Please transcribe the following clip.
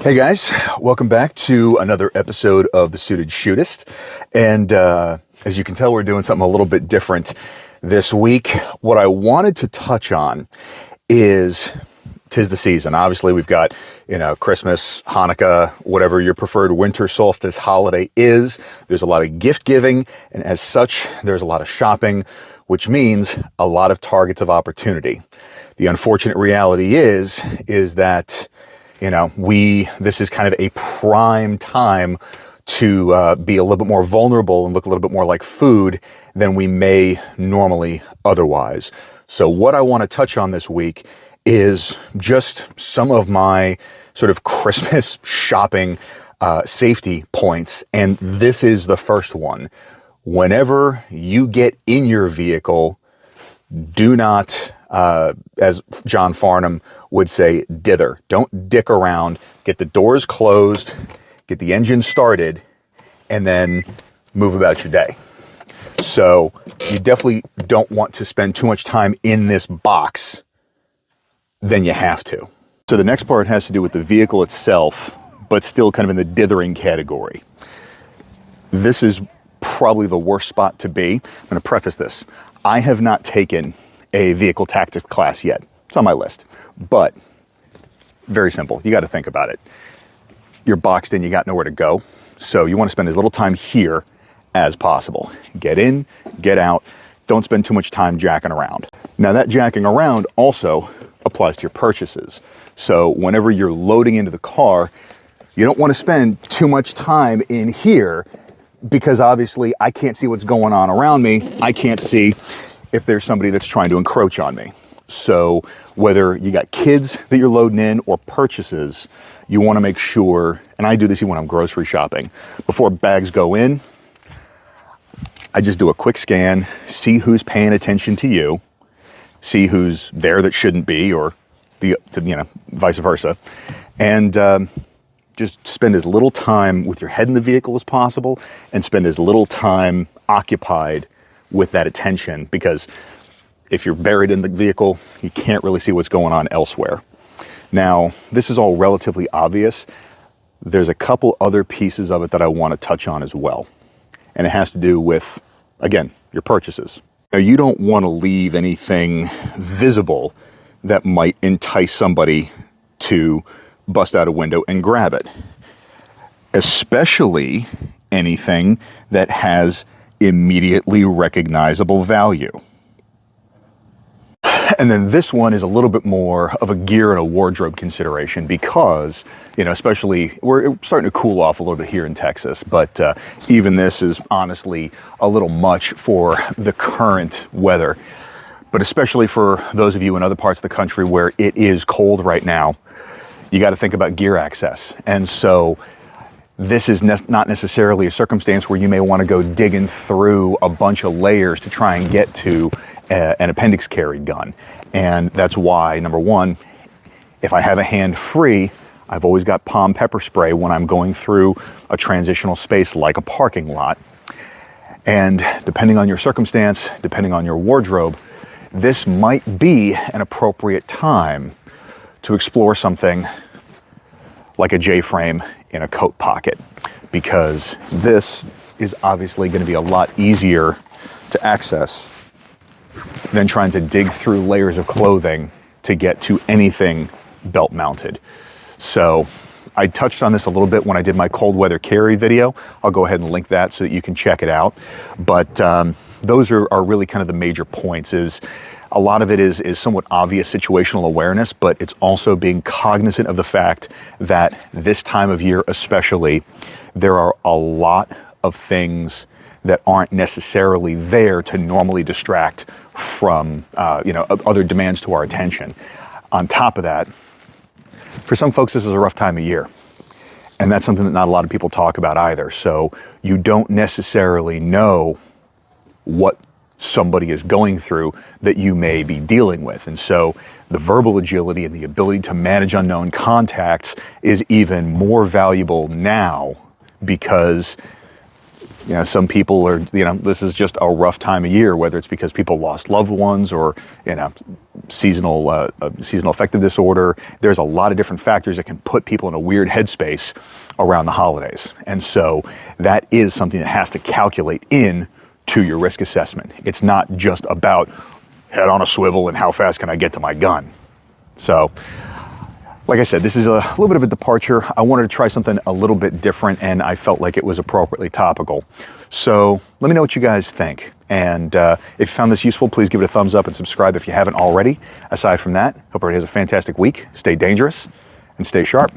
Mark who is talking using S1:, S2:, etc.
S1: Hey guys, welcome back to another episode of The Suited Shootist. And as you can tell, we're doing something a little bit different this week. What I wanted to touch on is 'tis the season. Obviously, we've got, Christmas, Hanukkah, whatever your preferred winter solstice holiday is. There's a lot of gift giving, and as such, there's a lot of shopping, which means a lot of targets of opportunity. The unfortunate reality is that this is kind of a prime time to be a little bit more vulnerable and look a little bit more like food than we may normally otherwise. So what I want to touch on this week is just some of my sort of Christmas shopping safety points. And this is the first one. Whenever you get in your vehicle, do not, as John Farnham would say, dither. Don't dick around. Get the doors closed, get the engine started, and then move about your day. So you definitely don't want to spend too much time in this box than you have to. So the next part has to do with the vehicle itself, but still kind of in the dithering category. This is probably the worst spot to be. I'm going to preface this. I have not taken a vehicle tactics class yet. It's on my list, but very simple. You got to think about it. You're boxed in, you got nowhere to go. So you want to spend as little time here as possible. Get in, get out. Don't spend too much time jacking around. Now that jacking around also applies to your purchases. So whenever you're loading into the car, you don't want to spend too much time in here because obviously I can't see what's going on around me. I can't see if there's somebody that's trying to encroach on me. So whether you got kids that you're loading in or purchases, you want to make sure, and I do this even when I'm grocery shopping, before bags go in, I just do a quick scan, see who's paying attention to you, see who's there that shouldn't be, or vice versa, and just spend as little time with your head in the vehicle as possible and spend as little time occupied with that attention, because if you're buried in the vehicle, you can't really see what's going on elsewhere. Now, this is all relatively obvious. There's a couple other pieces of it that I want to touch on as well. And it has to do with, again, your purchases. Now, you don't want to leave anything visible that might entice somebody to bust out a window and grab it. Especially anything that has immediately recognizable value. And then this one is a little bit more of a gear and a wardrobe consideration because, especially we're starting to cool off a little bit here in Texas, but even this is honestly a little much for the current weather. But especially for those of you in other parts of the country where it is cold right now, you got to think about gear access. And so this is not necessarily a circumstance where you may want to go digging through a bunch of layers to try and get to an appendix carry gun. And that's why, number one, if I have a hand free, I've always got palm pepper spray when I'm going through a transitional space like a parking lot. And depending on your circumstance, depending on your wardrobe, this might be an appropriate time to explore something like a J-frame in a coat pocket, because this is obviously going to be a lot easier to access than trying to dig through layers of clothing to get to anything belt mounted. So I touched on this a little bit when I did my cold weather carry video. I'll go ahead and link that so that you can check it out. But those are really kind of the major points. Is a lot of it is somewhat obvious situational awareness, but it's also being cognizant of the fact that this time of year especially, there are a lot of things that aren't necessarily there to normally distract from other demands to our attention. On top of that, for some folks, this is a rough time of year. And that's something that not a lot of people talk about either. So you don't necessarily know what somebody is going through that you may be dealing with. And so the verbal agility and the ability to manage unknown contacts is even more valuable now, because Some people are, this is just a rough time of year, whether it's because people lost loved ones or, seasonal affective disorder. There's a lot of different factors that can put people in a weird headspace around the holidays. And so that is something that has to calculate in to your risk assessment. It's not just about head on a swivel and how fast can I get to my gun. So, like I said, this is a little bit of a departure. I wanted to try something a little bit different, and I felt like it was appropriately topical. So let me know what you guys think. And if you found this useful, please give it a thumbs up and subscribe if you haven't already. Aside from that, hope everybody has a fantastic week. Stay dangerous and stay sharp.